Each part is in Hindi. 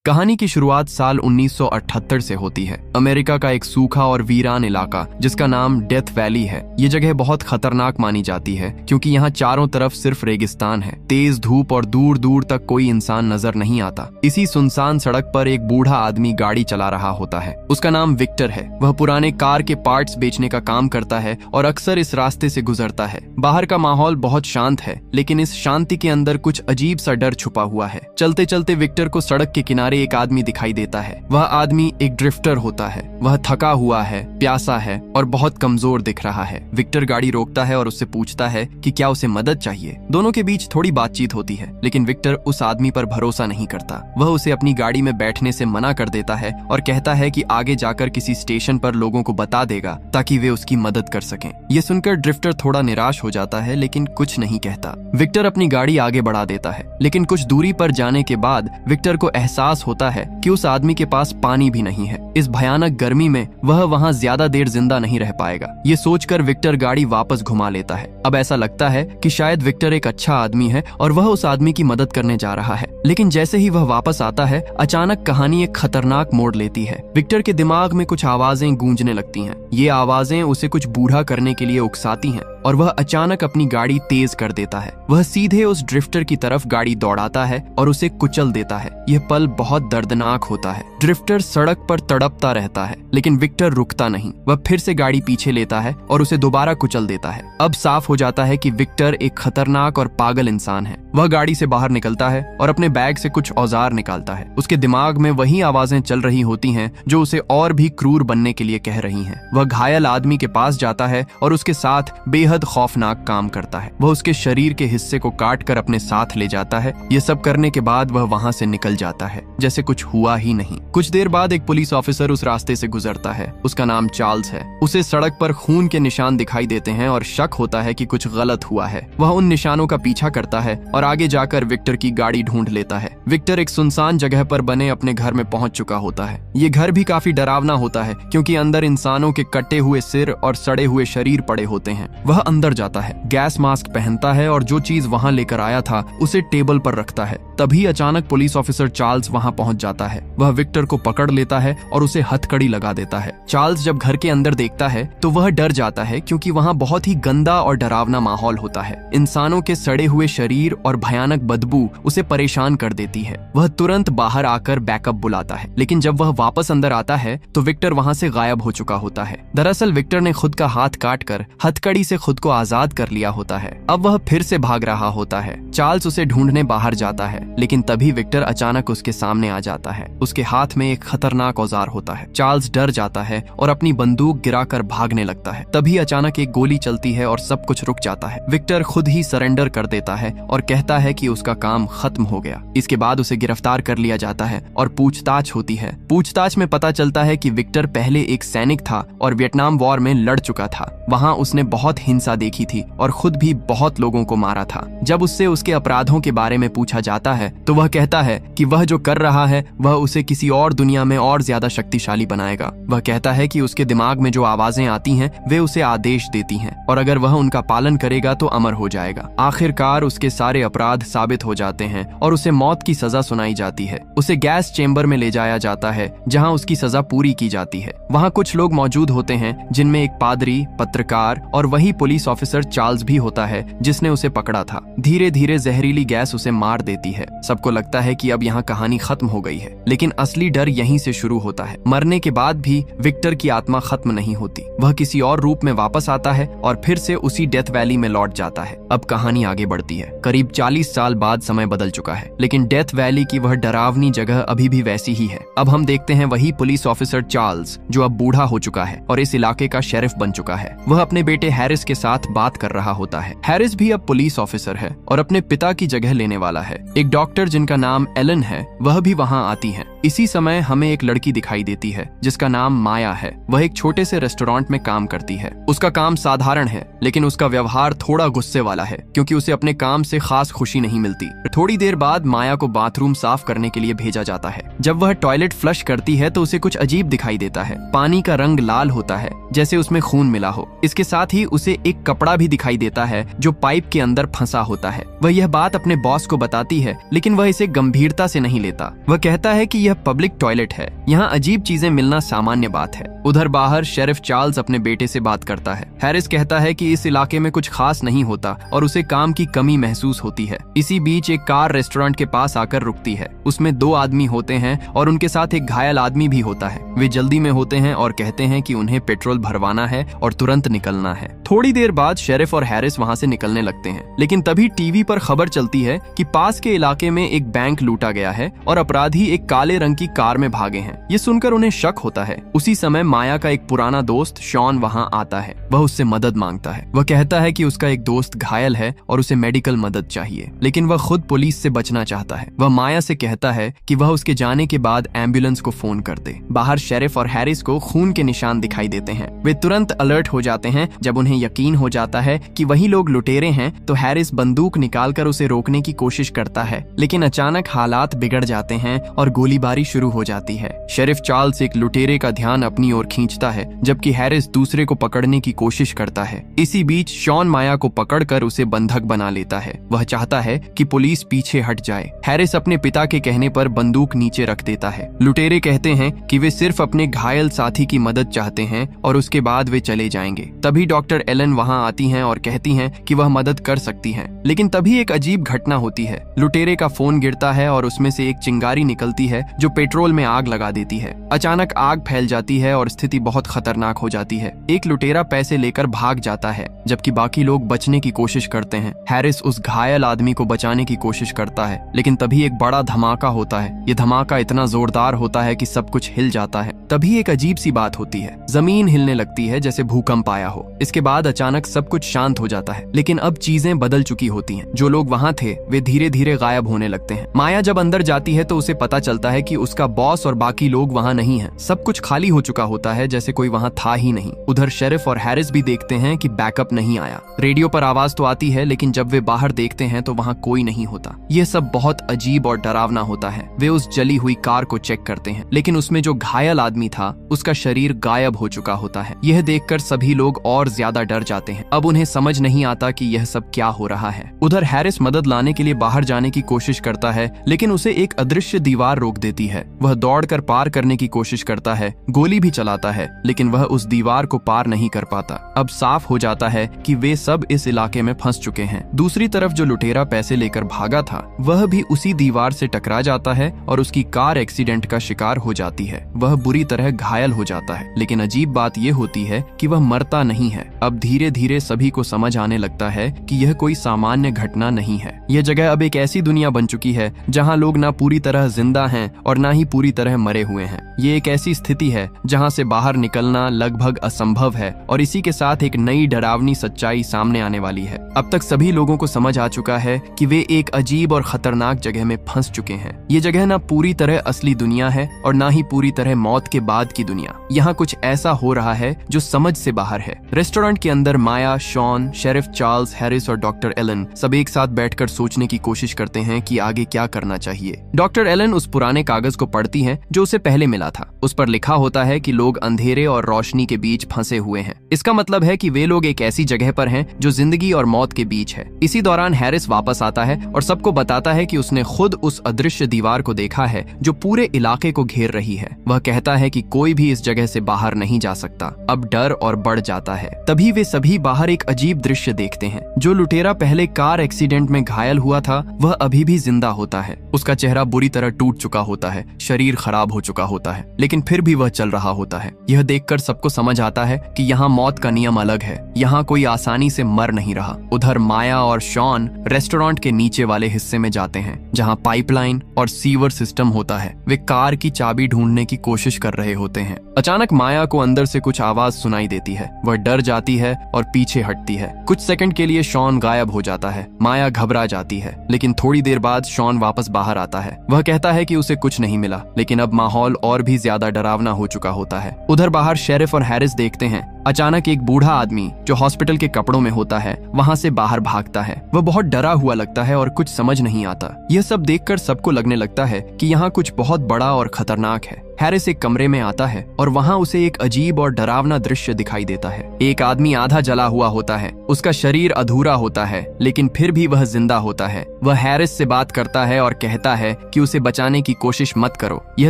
कहानी की शुरुआत साल 1978 से होती है। अमेरिका का एक सूखा और वीरान इलाका जिसका नाम डेथ वैली है। ये जगह बहुत खतरनाक मानी जाती है क्योंकि यहाँ चारों तरफ सिर्फ रेगिस्तान है, तेज धूप और दूर दूर तक कोई इंसान नजर नहीं आता। इसी सुनसान सड़क पर एक बूढ़ा आदमी गाड़ी चला रहा होता है। उसका नाम विक्टर है। वह पुराने कार के पार्ट्स बेचने का काम करता है और अक्सर इस रास्ते से गुजरता है। बाहर का माहौल बहुत शांत है, लेकिन इस शांति के अंदर कुछ अजीब सा डर छुपा हुआ है। चलते चलते विक्टर को सड़क के किनारे एक आदमी दिखाई देता है। वह आदमी एक ड्रिफ्टर होता है। वह थका हुआ है, प्यासा है और बहुत कमजोर दिख रहा है। विक्टर गाड़ी रोकता है और उससे पूछता है कि क्या उसे मदद चाहिए। दोनों के बीच थोड़ी बातचीत होती है, लेकिन विक्टर उस आदमी पर भरोसा नहीं करता। वह उसे अपनी गाड़ी में बैठने से मना कर देता है और कहता है कि आगे जाकर किसी स्टेशन पर लोगों को बता देगा ताकि वे उसकी मदद कर सकें। ये सुनकर ड्रिफ्टर थोड़ा निराश हो जाता है, लेकिन कुछ नहीं कहता। विक्टर अपनी गाड़ी आगे बढ़ा देता है, लेकिन कुछ दूरी पर जाने के बाद विक्टर को एहसास होता है कि उस आदमी के पास पानी भी नहीं है। इस भयानक गर्मी में वह वहां ज्यादा देर जिंदा नहीं रह पाएगा। ये सोचकर विक्टर गाड़ी वापस घुमा लेता है। अब ऐसा लगता है कि शायद विक्टर एक अच्छा आदमी है और वह उस आदमी की मदद करने जा रहा है। लेकिन जैसे ही वह वापस आता है, अचानक कहानी एक खतरनाक मोड़ लेती है। विक्टर के दिमाग में कुछ आवाजें गूंजने लगती हैं। ये आवाजें उसे कुछ बूढ़ा करने के लिए उकसाती हैं और वह अचानक अपनी गाड़ी तेज कर देता है। वह सीधे उस ड्रिफ्टर की तरफ गाड़ी दौड़ाता है और उसे कुचल देता है। यह पल बहुत दर्दनाक होता है। ड्रिफ्टर सड़क पर तड़पता रहता है, लेकिन विक्टर रुकता नहीं। वह फिर से गाड़ी पीछे लेता है और उसे दोबारा कुचल देता है। अब साफ हो जाता है कि विक्टर एक खतरनाक और पागल इंसान है। वह गाड़ी से बाहर निकलता है और अपने बैग से कुछ औजार निकालता है। उसके दिमाग में वही आवाजें चल रही होती हैं जो उसे और भी क्रूर बनने के लिए कह रही हैं। वह घायल आदमी के पास जाता है और उसके साथ बेहद खौफनाक काम करता है। वह उसके शरीर के हिस्से को काट कर अपने साथ ले जाता है। ये सब करने के बाद वह वहां से निकल जाता है जैसे कुछ हुआ ही नहीं। कुछ देर बाद एक पुलिस ऑफिसर उस रास्ते से गुजरता है। उसका नाम चार्ल्स है। उसे सड़क पर खून के निशान दिखाई देते हैं और शक होता है कि कुछ गलत हुआ है। वह उन निशानों का पीछा करता है और आगे जाकर विक्टर की गाड़ी ढूंढ लेता है। विक्टर एक सुनसान जगह पर बने अपने घर में पहुंच चुका होता है। ये घर भी काफी डरावना होता है क्योंकि अंदर इंसानों के कटे हुए सिर और सड़े हुए शरीर पड़े होते हैं। वह अंदर जाता है, गैस मास्क पहनता है और जो चीज वहां लेकर आया था उसे टेबल पर रखता है। तभी अचानक पुलिस ऑफिसर चार्ल्स वहां पहुंच जाता है। वह विक्टर को पकड़ लेता है और उसे हथकड़ी लगा देता है। चार्ल्स जब घर के अंदर देखता है तो वह डर जाता है क्योंकि वहां बहुत ही गंदा और डरावना माहौल होता है। इंसानों के सड़े हुए शरीर और भयानक बदबू उसे परेशान कर देती है। वह तुरंत बाहर आकर बैकअप बुलाता है, लेकिन जब वह वापस अंदर आता है तो विक्टर वहां से गायब हो चुका होता है। दरअसल विक्टर ने खुद का हाथ काटकर हथकड़ी से खुद को आजाद कर लिया होता है। अब वह फिर से भाग रहा होता है। चार्ल्स उसे ढूंढने बाहर जाता है, लेकिन तभी विक्टर अचानक उसके सामने आ जाता है। उसके हाथ में एक खतरनाक औजार होता है। चार्ल्स डर जाता है और अपनी बंदूक गिराकर भागने लगता है। तभी अचानक एक गोली चलती है और सब कुछ रुक जाता है। विक्टर खुद ही सरेंडर कर देता है और कहता है कि उसका काम खत्म हो गया। इसके बाद उसे गिरफ्तार कर लिया जाता है और पूछताछ होती है। पूछताछ में पता चलता है कि विक्टर पहले एक सैनिक था और वियतनाम वॉर में लड़ चुका था। वहां उसने बहुत हिंसा देखी थी और खुद भी बहुत लोगों को मारा था। जब उससे उसके अपराधों के बारे में पूछा जाता है तो वह कहता है कि वह जो कर रहा है वह उसे किसी और दुनिया में और ज्यादा शक्तिशाली बनाएगा। वह कहता है कि उसके दिमाग में जो आवाजें आती हैं वे उसे आदेश देती हैं और अगर वह उनका पालन करेगा तो अमर हो जाएगा। आखिरकार उसके सारे अपराध साबित हो जाते हैं और उसे मौत की सजा सुनाई जाती है। उसे गैस चेंबर में ले जाया जाता है जहां उसकी सजा पूरी की जाती है। वहां कुछ लोग मौजूद होते हैं जिनमें एक पादरी, पत्रकार और वही पुलिस ऑफिसर चार्ल्स भी होता है जिसने उसे पकड़ा था। धीरे धीरे जहरीली गैस उसे मार देती है। सबको लगता है कि अब यहाँ कहानी खत्म हो गई है, लेकिन असली डर यहीं से शुरू होता है। मरने के बाद भी विक्टर की आत्मा खत्म नहीं होती। वह किसी और रूप में वापस आता है और फिर से उसी डेथ वैली में लौट जाता है। अब कहानी आगे बढ़ती है। करीब 40 साल बाद समय बदल चुका है, लेकिन डेथ वैली की वह डरावनी जगह अभी भी वैसी ही है। अब हम देखते हैं वही पुलिस ऑफिसर चार्ल्स जो अब बूढ़ा हो चुका है और इस इलाके का शेरिफ बन चुका है। वह अपने बेटे हैरिस के साथ बात कर रहा होता है। हैरिस भी अब पुलिस ऑफिसर है और अपने पिता की जगह लेने वाला है। एक डॉक्टर जिनका नाम एलन है वह भी वहां आती है। इसी समय हमें एक लड़की दिखाई देती है जिसका नाम माया है। वह एक छोटे से रेस्टोरेंट में काम करती है। उसका काम साधारण है, लेकिन उसका व्यवहार थोड़ा गुस्से वाला है क्योंकि उसे अपने काम से खास खास खुशी नहीं मिलती। थोड़ी देर बाद माया को बाथरूम साफ करने के लिए भेजा जाता है। जब वह टॉयलेट फ्लश करती है तो उसे कुछ अजीब दिखाई देता है। पानी का रंग लाल होता है, जैसे उसमें खून मिला हो। इसके साथ ही उसे एक कपड़ा भी दिखाई देता है जो पाइप के अंदर फंसा होता है। वह यह बात अपने बॉस को बताती है, लेकिन वह इसे गंभीरता से नहीं लेता। वह कहता है कि यह पब्लिक टॉयलेट है, यहाँ अजीब चीजें मिलना सामान्य बात है। उधर बाहर शेरिफ चार्ल्स अपने बेटे से बात करता है। हैरिस कहता है कि इस इलाके में कुछ खास नहीं होता और उसे काम की कमी महसूस होती है। इसी बीच एक कार रेस्टोरेंट के पास आकर रुकती है। उसमें 2 आदमी होते हैं और उनके साथ एक घायल आदमी भी होता है। वे जल्दी में होते हैं और कहते हैं कि उन्हें पेट्रोल भरवाना है और तुरंत निकलना है। थोड़ी देर बाद शेरिफ और हैरिस वहां से निकलने लगते हैं, लेकिन तभी टीवी पर खबर चलती है कि पास के इलाके में एक बैंक लूटा गया है और अपराधी एक काले रंग की कार में भागे हैं। ये सुनकर उन्हें शक होता है। उसी समय माया का एक पुराना दोस्त शॉन वहां आता है। वह उससे मदद मांगता है। वह कहता है कि उसका एक दोस्त घायल है और उसे मेडिकल मदद चाहिए, लेकिन वह खुद पुलिस से बचना चाहता है। वह माया से कहता है कि वह उसके जाने के बाद एम्बुलेंस को फोन कर दे। बाहर शेरिफ और हैरिस को खून के निशान दिखाई देते हैं। वे तुरंत अलर्ट हो जाते हैं। जब उन्हें यकीन हो जाता है कि वही लोग लुटेरे हैं तो हैरिस बंदूक निकालकर उसे रोकने की कोशिश करता है, लेकिन अचानक हालात बिगड़ जाते हैं और गोलीबारी शुरू हो जाती है। शेरिफ चार्ल्स एक लुटेरे का ध्यान अपनी ओर खींचता है, जबकि हैरिस दूसरे को पकड़ने की कोशिश करता है। इसी बीच शॉन माया को पकड़कर उसे बंधक बना लेता है। वह चाहता है कि पुलिस पीछे हट जाए। हैरिस अपने पिता के कहने पर बंदूक नीचे रख देता है। लुटेरे कहते हैं कि वे सिर्फ अपने घायल साथी की मदद चाहते हैं और उसके बाद वे चले जाएंगे। तभी डॉक्टर एलन वहां आती हैं और कहती हैं कि वह मदद कर सकती हैं, लेकिन तभी एक अजीब घटना होती है। लुटेरे का फोन गिरता है और उसमें से एक चिंगारी निकलती है जो पेट्रोल में आग लगा देती है। अचानक आग फैल जाती है और स्थिति बहुत खतरनाक हो जाती है। एक लुटेरा पैसे लेकर भाग जाता है, जबकि बाकी लोग बचने की कोशिश करते हैं। हैरिस उस घायल आदमी को बचाने की कोशिश करता है, लेकिन तभी एक बड़ा धमाका होता है। ये धमाका इतना जोरदार होता है कि सब कुछ हिल जाता है। तभी एक अजीब सी बात होती है। जमीन हिलने लगती है जैसे भूकंप आया हो। इसके बाद अचानक सब कुछ शांत हो जाता है, लेकिन अब चीजें बदल चुकी होती हैं। जो लोग वहां थे वे धीरे धीरे गायब होने लगते हैं। माया जब अंदर जाती है तो उसे पता चलता है कि उसका बॉस और बाकी लोग वहां नहीं हैं। सब कुछ खाली हो चुका होता है, जैसे कोई वहां था ही नहीं। उधर शेरिफ और हैरिस भी देखते हैं कि बैकअप नहीं आया। रेडियो पर आवाज तो आती है, लेकिन जब वे बाहर देखते हैं तो वहां कोई नहीं होता। यह सब बहुत अजीब और डरावना होता है। वे उस जली हुई कार को चेक करते हैं, लेकिन उसमें जो घायल आदमी था उसका शरीर गायब हो चुका होता है। यह देखकर सभी लोग और ज्यादा डर जाते हैं। अब उन्हें समझ नहीं आता कि यह सब क्या हो रहा है। उधर हैरिस मदद लाने के लिए बाहर जाने की कोशिश करता है, लेकिन उसे एक अदृश्य दीवार रोक देती है। वह दौड़कर पार करने की कोशिश करता है, गोली भी चलाता है, लेकिन वह उस दीवार को पार नहीं कर पाता। अब साफ हो जाता है कि वे सब इस इलाके में फंस चुके हैं। दूसरी तरफ जो लुटेरा पैसे लेकर भागा था वह भी उसी दीवार से टकरा जाता है और उसकी कार एक्सीडेंट का शिकार हो जाती है। वह बुरी तरह घायल हो जाता है, लेकिन अजीब बात यह होती है कि वह मरता नहीं है। अब धीरे धीरे सभी को समझ आने लगता है कि यह कोई सामान्य घटना नहीं है। यह जगह अब एक ऐसी दुनिया बन चुकी है जहां लोग ना पूरी तरह जिंदा हैं और ना ही पूरी तरह मरे हुए हैं। ये एक ऐसी स्थिति है जहां से बाहर निकलना लगभग असंभव है और इसी के साथ एक नई डरावनी सच्चाई सामने आने वाली है। अब तक सभी लोगों को समझ आ चुका है कि वे एक अजीब और खतरनाक जगह में फंस चुके हैं। ये जगह ना पूरी तरह असली दुनिया है और ना ही पूरी तरह मौत के बाद की दुनिया। यहाँ कुछ ऐसा हो रहा है जो समझ से बाहर है। रेस्टोरेंट के अंदर माया, शॉन, शेरिफ चार्ल्स, हैरिस और डॉक्टर एलन सब एक साथ बैठकर सोचने की कोशिश करते हैं कि आगे क्या करना चाहिए। डॉक्टर एलन उस पुराने कागज को पढ़ती हैं जो उसे पहले मिला था। उस पर लिखा होता है कि लोग अंधेरे और रोशनी के बीच फंसे हुए हैं। इसका मतलब है कि वे लोग एक ऐसी जगह पर हैं जो जिंदगी और मौत के बीच है। इसी दौरान हैरिस वापस आता है और सबको बताता है कि उसने खुद उस अदृश्य दीवार को देखा है जो पूरे इलाके को घेर रही है। वह कहता है कि कोई भी इस जगह से बाहर नहीं जा सकता। अब डर और बढ़ जाता है। तभी वे सभी बाहर एक अजीब दृश्य देखते हैं। जो लुटेरा पहले कार एक्सीडेंट में घायल हुआ था वह अभी भी जिंदा होता है। उसका चेहरा बुरी तरह टूट चुका होता है, शरीर खराब हो चुका होता है, लेकिन फिर भी वह चल रहा होता है। यह देखकर सबको समझ आता है कि यहाँ मौत का नियम अलग है। यहाँ कोई आसानी से मर नहीं रहा। उधर माया और शॉन रेस्टोरेंट के नीचे वाले हिस्से में जाते हैं जहाँ पाइपलाइन और सीवर सिस्टम होता है। वे कार की चाबी ढूंढने की कोशिश कर रहे होते हैं। अचानक माया को अंदर से कुछ आवाज सुनाई देती है। वह डर जाती है है और पीछे हटती है। कुछ सेकंड के लिए शॉन गायब हो जाता है। माया घबरा जाती है, लेकिन थोड़ी देर बाद शॉन वापस बाहर आता है। वह कहता है कि उसे कुछ नहीं मिला, लेकिन अब माहौल और भी ज्यादा डरावना हो चुका होता है। उधर बाहर शेरिफ और हैरिस देखते हैं अचानक एक बूढ़ा आदमी जो हॉस्पिटल के कपड़ों में होता है वहां से बाहर भागता है। वह बहुत डरा हुआ लगता है और कुछ समझ नहीं आता। यह सब देखकर सबको लगने लगता है कि यहाँ कुछ बहुत बड़ा और खतरनाक है। हैरिस एक कमरे में आता है और वहाँ उसे एक अजीब और डरावना दृश्य दिखाई देता है। एक आदमी आधा जला हुआ होता है, उसका शरीर अधूरा होता है, लेकिन फिर भी वह जिंदा होता है। वह हैरिस से बात करता है और कहता है कि उसे बचाने की कोशिश मत करो। यह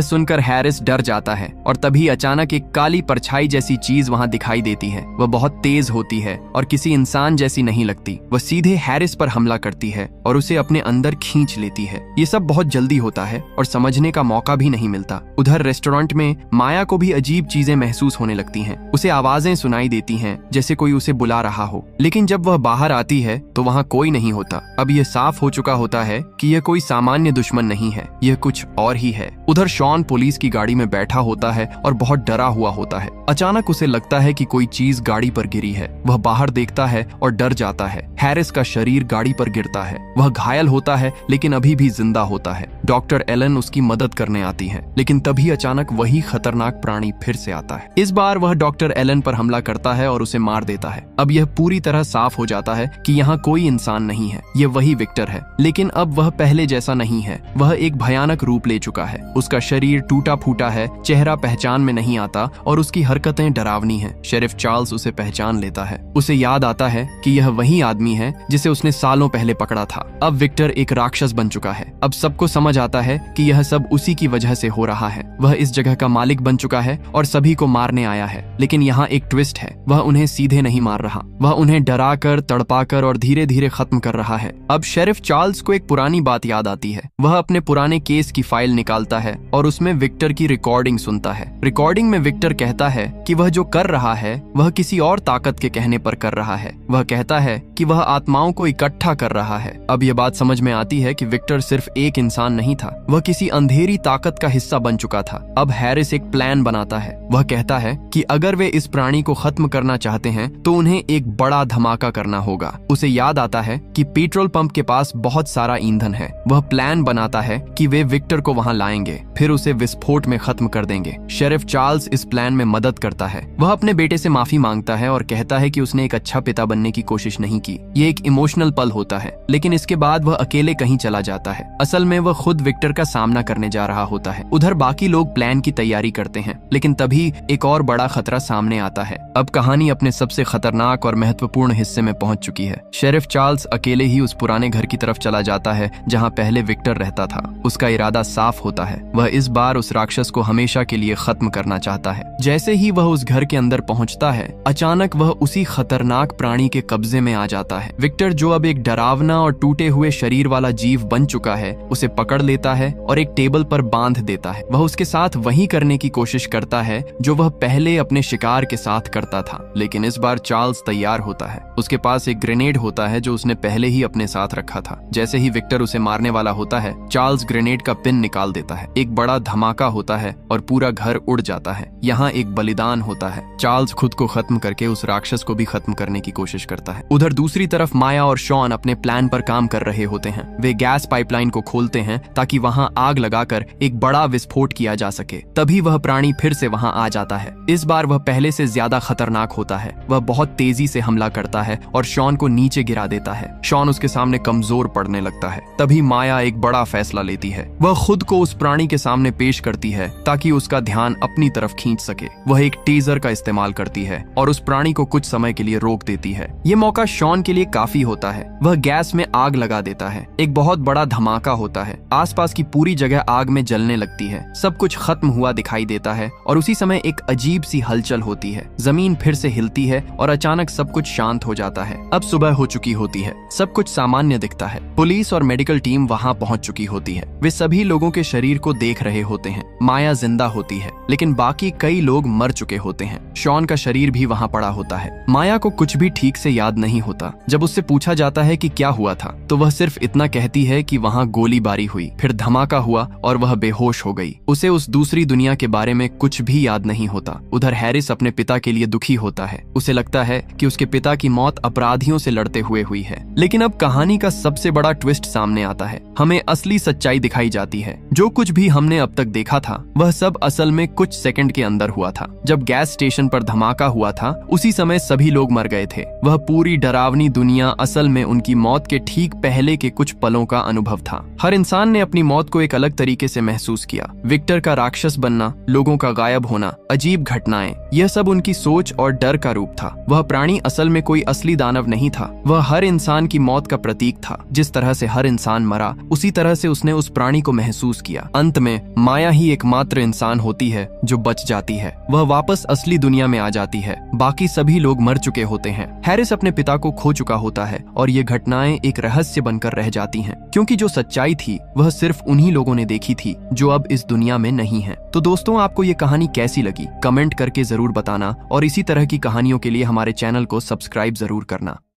सुनकर हैरिस डर जाता है और तभी अचानक एक काली परछाई जैसी चीज वहाँ दिखाई देती है। वह बहुत तेज होती है और किसी इंसान जैसी नहीं लगती। वह सीधे हैरिस पर हमला करती है और उसे अपने अंदर खींच लेती है। ये सब बहुत जल्दी होता है और समझने का मौका भी नहीं मिलता। उधर रेस्टोरेंट में माया को भी अजीब चीजें महसूस होने लगती हैं। उसे आवाजें सुनाई देती हैं जैसे कोई उसे बुला रहा हो, लेकिन जब वह बाहर आती है तो वहाँ कोई नहीं होता। अब यह साफ हो चुका होता है कि यह कोई सामान्य दुश्मन नहीं है, यह कुछ और ही है। उधर शॉन पुलिस की गाड़ी में बैठा होता है और बहुत डरा हुआ होता है। अचानक उसे लगता है कि कोई चीज गाड़ी पर गिरी है। वह बाहर देखता है और डर जाता है। हैरिस का शरीर गाड़ी पर गिरता है। वह घायल होता है लेकिन अभी भी जिंदा होता है। डॉक्टर एलन उसकी मदद करने आती है, लेकिन तभी अचानक वही खतरनाक प्राणी फिर से आता है। इस बार वह डॉक्टर एलन पर हमला करता है और उसे मार देता है। अब यह पूरी तरह साफ हो जाता है कि यहाँ कोई इंसान नहीं है, यह वही विक्टर है। लेकिन अब वह पहले जैसा नहीं है। वह एक भयानक रूप ले चुका है। उसका शरीर टूटा फूटा है, चेहरा पहचान में नहीं आता और उसकी हरकतें डरावनी हैं। शेरिफ चार्ल्स उसे पहचान लेता है। उसे याद आता है कि यह वही आदमी है जिसे उसने सालों पहले पकड़ा था। अब विक्टर एक राक्षस बन चुका है। अब सबको समझ आता है कि यह सब उसी की वजह से हो रहा है। वह इस जगह का मालिक बन चुका है और सभी को मारने आया है। लेकिन यहाँ एक ट्विस्ट है, वह उन्हें सीधे नहीं मार रहा। वह उन्हें डराकर, तड़पाकर और धीरे धीरे खत्म कर रहा है। अब शेरिफ चार्ल्स को एक पुरानी बात याद आती है। वह अपने पुराने केस की फाइल निकालता है और उसमें विक्टर की रिकॉर्डिंग सुनता है। रिकॉर्डिंग में विक्टर कहता है कि वह जो कर रहा है वह किसी और ताकत के कहने पर कर रहा है। वह कहता है कि वह आत्माओं को इकट्ठा कर रहा है। अब यह बात समझ में आती है कि विक्टर सिर्फ एक इंसान नहीं था, वह किसी अंधेरी ताकत का हिस्सा बन चुका था। अब हैरिस एक प्लान बनाता है। वह कहता है कि अगर वे इस प्राणी को खत्म करना चाहते हैं तो उन्हें एक बड़ा धमाका करना होगा। उसे याद आता है कि पेट्रोल पंप के पास बहुत सारा ईंधन है। वह प्लान बनाता है कि वे विक्टर को वहां लाएंगे, फिर उसे विस्फोट में खत्म कर देंगे। शेरिफ चार्ल्स इस प्लान में मदद करता है। वह अपने बेटे से माफी मांगता है और कहता है कि उसने एक अच्छा पिता बनने की कोशिश नहीं की। ये एक इमोशनल पल होता है, लेकिन इसके बाद वह अकेले कहीं चला जाता है। असल में वह खुद विक्टर का सामना करने जा रहा होता है। उधर बाकी लोग प्लान की तैयारी करते हैं, लेकिन तभी एक और बड़ा खतरा सामने आता है। अब कहानी अपने सबसे खतरनाक और महत्वपूर्ण हिस्से में पहुंच चुकी है। शेरिफ चार्ल्स अकेले ही उस पुराने घर की तरफ चला जाता है जहां पहले विक्टर रहता था। उसका इरादा साफ होता है, वह इस बार उस राक्षस को हमेशा के लिए खत्म करना चाहता है। जैसे ही वह उस घर के अंदर पहुंचता है, अचानक वह उसी खतरनाक प्राणी के कब्जे में आ जाता है। विक्टर, जो अब एक डरावना और टूटे हुए शरीर वाला जीव बन चुका है, उसे पकड़ लेता है और एक टेबल पर बांध देता है। वह उसके साथ वही करने की कोशिश करता है जो वह पहले अपने शिकार के साथ करता था, लेकिन इस बार चार्ल्स तैयार होता है। उसके पास एक ग्रेनेड होता है जो उसने पहले ही अपने साथ रखा था। जैसे ही विक्टर उसे मारने वाला होता है, चार्ल्स ग्रेनेड का पिन निकाल देता है। एक बड़ा धमाका होता है और पूरा घर उड़ जाता है। यहाँ एक बलिदान होता है। चार्ल्स खुद को खत्म करके उस राक्षस को भी खत्म करने की कोशिश करता है। उधर दूसरी तरफ माया और शॉन अपने प्लान पर काम कर रहे होते हैं। वे गैस पाइपलाइन को खोलते हैं ताकि वहाँ आग लगाकर एक बड़ा विस्फोट किया जा सके। तभी वह प्राणी फिर से वहाँ आ जाता है। इस बार वह पहले से ज्यादा खतरनाक होता है। वह बहुत तेजी से हमला करता है और शॉन को नीचे गिरा देता है। शॉन उसके सामने कमजोर पड़ने लगता है। तभी माया एक बड़ा फैसला लेती है। वह खुद को उस प्राणी के सामने पेश करती है ताकि उसका ध्यान अपनी तरफ खींच सके। वह एक टेजर का इस्तेमाल करती है और उस प्राणी को कुछ समय के लिए रोक देती है। ये मौका शॉन के लिए काफी होता है। वह गैस में आग लगा देता है। एक बहुत बड़ा धमाका होता है। आसपास की पूरी जगह आग में जलने लगती है। सब कुछ खत्म हुआ दिखाई देता है और उसी समय एक अजीब सी हलचल होती है। जमीन फिर से हिलती है और अचानक सब कुछ शांत हो जाता है। अब सुबह हो चुकी होती है। सब कुछ सामान्य दिखता है। पुलिस और मेडिकल टीम वहाँ पहुँच चुकी होती है। वे सभी लोगों के शरीर को देख रहे होते हैं। माया जिंदा होती है, लेकिन बाकी कई लोग मर चुके होते हैं। शॉन का शरीर भी वहाँ पड़ा होता है। माया को कुछ भी ठीक से याद नहीं होता। जब उससे पूछा जाता है कि क्या हुआ था, तो वह सिर्फ इतना कहती है कि वहाँ गोलीबारी हुई। हुई। फिर धमाका हुआ और वह बेहोश हो गई। उसे उस दूसरी दुनिया के बारे में कुछ भी याद नहीं होता। उधर हैरिस अपने पिता के लिए दुखी होता है। उसे लगता है कि उसके पिता की मौत अपराधियों से लड़ते हुए हुई है। लेकिन अब कहानी का सबसे बड़ा ट्विस्ट सामने आता है। हमें असली सच्चाई दिखाई जाती है। जो कुछ भी हमने अब तक देखा था वह सब असल में कुछ सेकंड के अंदर हुआ था। जब गैस स्टेशन पर धमाका हुआ था उसी समय सभी लोग मर गए थे। वह पूरी डरावनी दुनिया असल में उनकी मौत के ठीक पहले के कुछ पलों का अनुभव था। हर इंसान ने अपनी मौत को एक अलग तरीके से महसूस किया। विक्टर का राक्षस बनना, लोगों का गायब होना, अजीब घटनाएं, यह सब उनकी सोच और डर का रूप था। वह प्राणी असल में कोई असली दानव नहीं था। वह हर इंसान की मौत का प्रतीक था। जिस तरह से हर इंसान मरा उसी तरह से उसने उस प्राणी को महसूस किया। अंत में माया ही एकमात्र इंसान होती है जो बच जाती है। वह वापस असली दुनिया में आ जाती है। बाकी सभी लोग मर चुके होते हैं। हैरिस अपने पिता को खो चुका होता है और ये घटनाएं एक रहस्य बनकर रह जाती हैं, क्योंकि जो सच्चाई थी वह सिर्फ उन्हीं लोगों ने देखी थी जो अब इस दुनिया में नहीं है। तो दोस्तों, आपको ये कहानी कैसी लगी कमेंट करके जरूर बताना और इसी तरह की कहानियों के लिए हमारे चैनल को सब्सक्राइब जरूर करना।